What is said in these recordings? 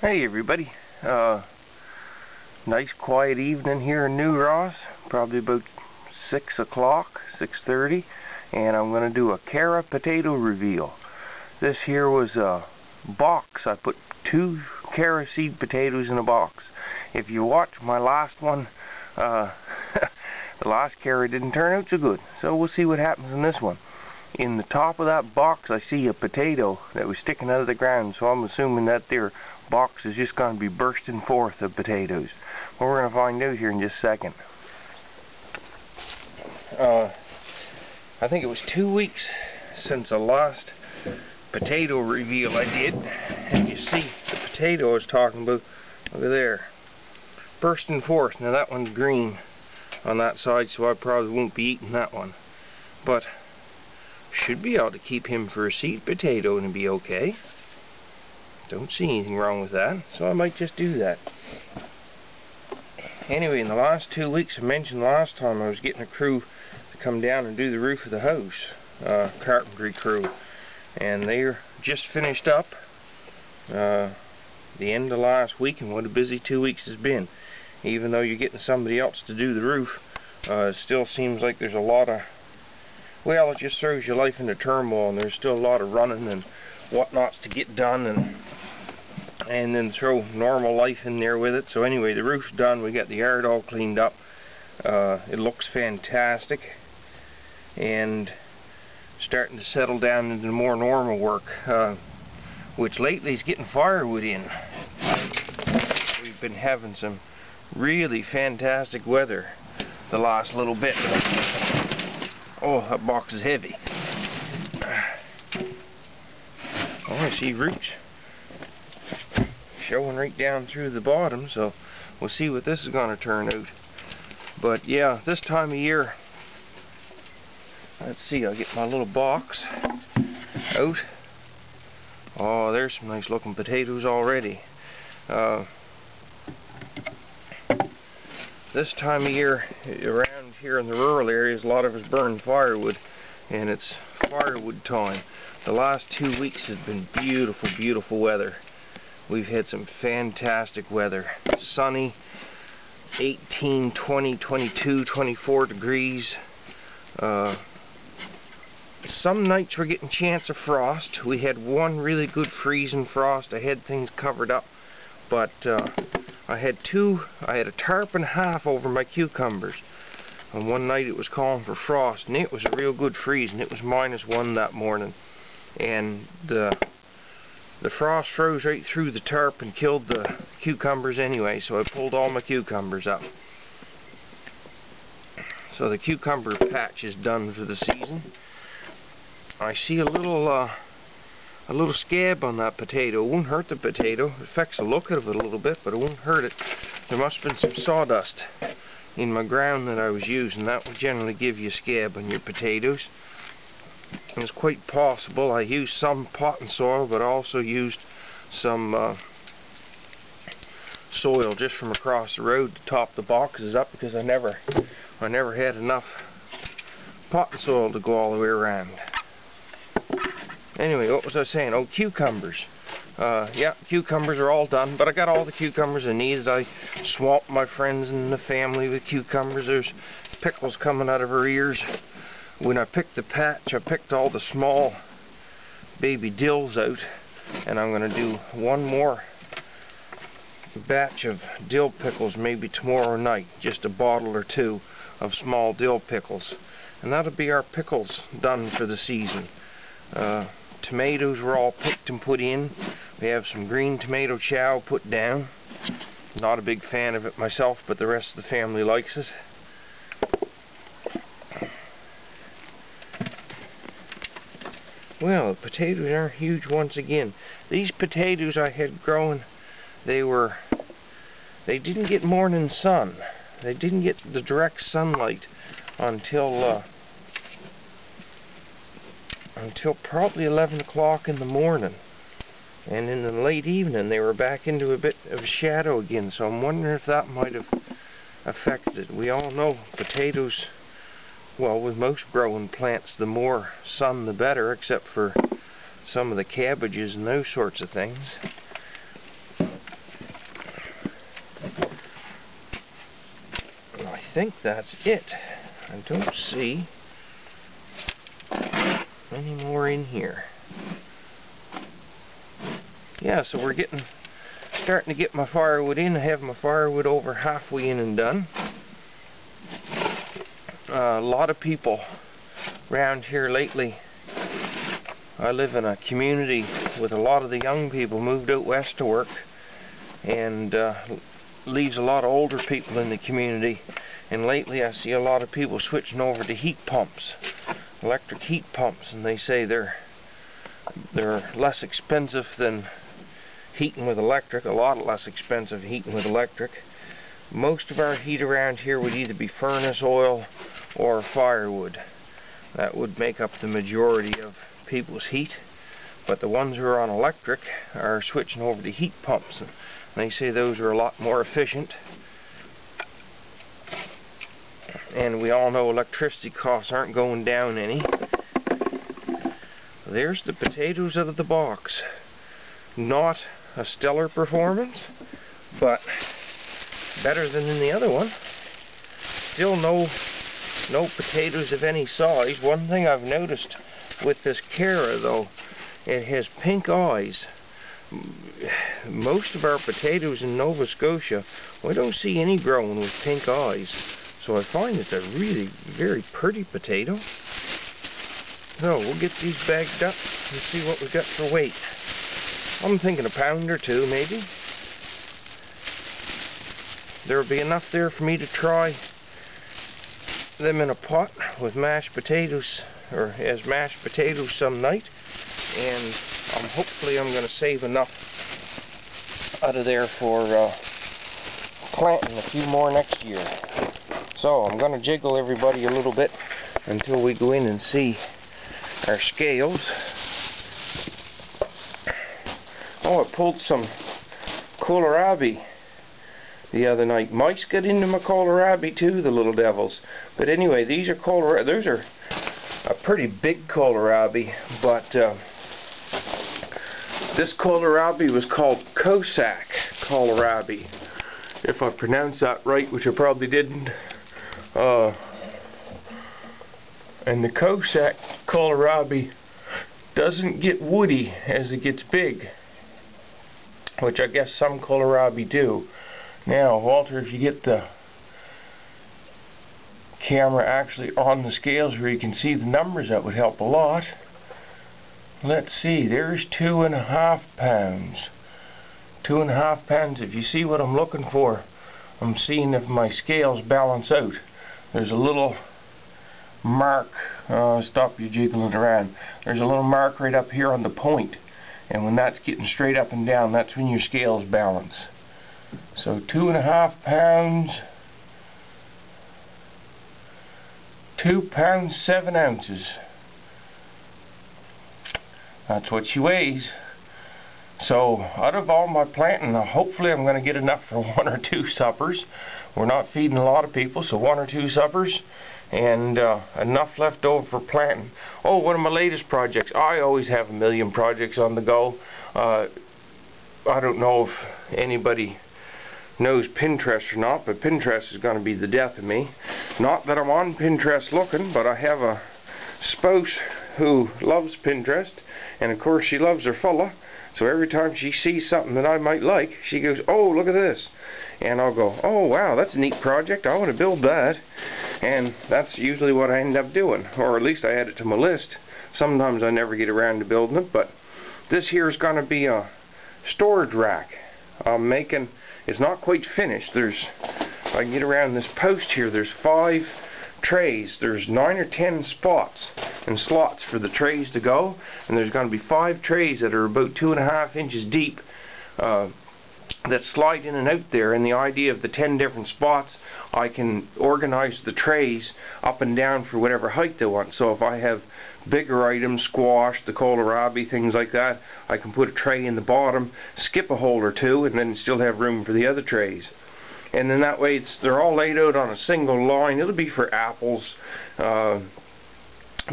Hey everybody, nice quiet evening here in New Ross, probably about 6 o'clock, 6:30, and I'm going to do a cara potato reveal. This here was a box. I put 2 cara seed potatoes in a box. If you watch my last one, the last cara didn't turn out so good, so we'll see what happens in this one. In the top of that box I see a potato that was sticking out of the ground, so I'm assuming that their box is just going to be bursting forth of potatoes. Well, we're going to find out here in just a second. I think it was 2 weeks since the last potato reveal I did, and you see the potato I was talking about over there, bursting forth. Now that one's green on that side, so I probably won't be eating that one, but should be able to keep him for a seed potato and be okay. Don't see anything wrong with that, so I might just do that. Anyway, in the last 2 weeks, I mentioned last time I was getting a crew to come down and do the roof of the house, carpentry crew, and they're just finished up the end of last week, and what a busy 2 weeks has been. Even though you're getting somebody else to do the roof, it still seems like there's a lot of, well, it just throws your life into turmoil, and there's still a lot of running and whatnots to get done, and then throw normal life in there with it. So anyway, the roof's done. We got the yard all cleaned up. It looks fantastic, and starting to settle down into more normal work, which lately is getting firewood in. We've been having some really fantastic weather the last little bit. Oh, that box is heavy. Oh, I see roots showing right down through the bottom, so we'll see what this is going to turn out. But yeah, this time of year, let's see, I'll get my little box out. Oh, there's some nice looking potatoes already. This time of year, around here in the rural areas, a lot of us burn firewood, and it's firewood time. The last 2 weeks has been beautiful, beautiful weather. We've had some fantastic weather. Sunny, 18, 20, 22, 24 degrees. Some nights we're getting a chance of frost. We had one really good freezing frost. I had things covered up, but I had a tarp and a half over my cucumbers, and one night it was calling for frost, and it was a real good freeze, and it was -1 that morning, and the frost froze right through the tarp and killed the cucumbers anyway, so I pulled all my cucumbers up. So the cucumber patch is done for the season. I see a little scab on that potato. It won't hurt the potato. It affects the look of it a little bit, but it won't hurt it. There must have been some sawdust in my ground that I was using. That would generally give you a scab on your potatoes. And it's quite possible I used some potting soil, but I also used some soil just from across the road to top the boxes up, because I never had enough potting soil to go all the way around. Anyway, what was I saying? Oh, cucumbers. Yeah, cucumbers are all done, but I got all the cucumbers I needed. I swamped my friends and the family with cucumbers. There's pickles coming out of her ears. When I picked the patch, I picked all the small baby dills out, and I'm going to do one more batch of dill pickles maybe tomorrow night, just a bottle or 2 of small dill pickles, and that'll be our pickles done for the season. Tomatoes were all picked and put in. We have some green tomato chow put down. Not a big fan of it myself, but the rest of the family likes it. Well, the potatoes aren't huge once again. These potatoes I had growing, they didn't get morning sun. They didn't get the direct sunlight until probably 11 o'clock in the morning, and in the late evening they were back into a bit of shadow again, so I'm wondering if that might have affected. We all know potatoes, well, with most growing plants, the more sun the better, except for some of the cabbages and those sorts of things. think that's it. I don't see any more in here. Yeah, so we're starting to get my firewood in. I have my firewood over halfway in and done. A lot of people around here lately. I live in a community with a lot of the young people moved out west to work, and leaves a lot of older people in the community. And lately I see a lot of people switching over to heat pumps, electric heat pumps, and they say they're less expensive than heating with electric, a lot less expensive heating with electric. Most of our heat around here would either be furnace oil or firewood. That would make up the majority of people's heat, but the ones who are on electric are switching over to heat pumps, and they say those are a lot more efficient. And we all know electricity costs aren't going down any. There's the potatoes out of the box. Not a stellar performance, but better than in the other one. Still no potatoes of any size. One thing I've noticed with this cara, though, it has pink eyes. Most of our potatoes in Nova Scotia, we don't see any growing with pink eyes. So I find it's a really very pretty potato. So we'll get these bagged up and see what we got for weight. I'm thinking a pound or two, maybe. There'll be enough there for me to try them in a pot with mashed potatoes, or as mashed potatoes some night. And hopefully I'm going to save enough out of there for planting a few more next year. So I'm going to jiggle everybody a little bit until we go in and see our scales. Oh, I pulled some kohlrabi the other night. Mice got into my kohlrabi too, the little devils. But anyway, these are kohlrabi. Those are a pretty big kohlrabi, but this kohlrabi was called kohlrabi, if I pronounced that right, which I probably didn't. And the kohlrabi doesn't get woody as it gets big, which I guess some kohlrabi do. Now, Walter, if you get the camera actually on the scales where you can see the numbers, that would help a lot. Let's see, there's 2.5 pounds. 2.5 pounds. If you see what I'm looking for, I'm seeing if my scales balance out. There's a little mark, stop you jiggling around. There's a little mark right up here on the point, and when that's getting straight up and down, that's when your scales balance. So 2.5 pounds, 2 pounds 7 ounces. That's what she weighs. So out of all my planting, hopefully I'm going to get enough for 1 or 2 suppers. We're not feeding a lot of people, so 1 or 2 suppers, and enough left over for planting. Oh, one of my latest projects. I always have a million projects on the go. I don't know if anybody knows Pinterest or not, but Pinterest is going to be the death of me. Not that I'm on Pinterest looking, but I have a spouse who loves Pinterest, and of course she loves her fella. So every time she sees something that I might like, she goes, "Oh, look at this." And I'll go, "Oh, wow, that's a neat project. I want to build that." And that's usually what I end up doing, or at least I add it to my list. Sometimes I never get around to building it, but this here is going to be a storage rack. I'm making, it's not quite finished. If I can get around this post here, there's 5 trays. There's 9 or 10 spots and slots for the trays to go, and there's going to be 5 trays that are about 2.5 inches deep that slide in and out there. And the idea of the 10 different spots, I can organize the trays up and down for whatever height they want. So if I have bigger items, squash, the kohlrabi, things like that, I can put a tray in the bottom, skip a hole or 2, and then still have room for the other trays. And then that way they're all laid out on a single line. It'll be for apples,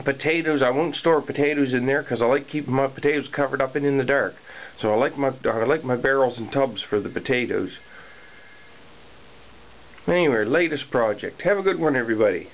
potatoes. I won't store potatoes in there because I like keeping my potatoes covered up and in the dark. So I like my barrels and tubs for the potatoes. Anyway, latest project. Have a good one, everybody.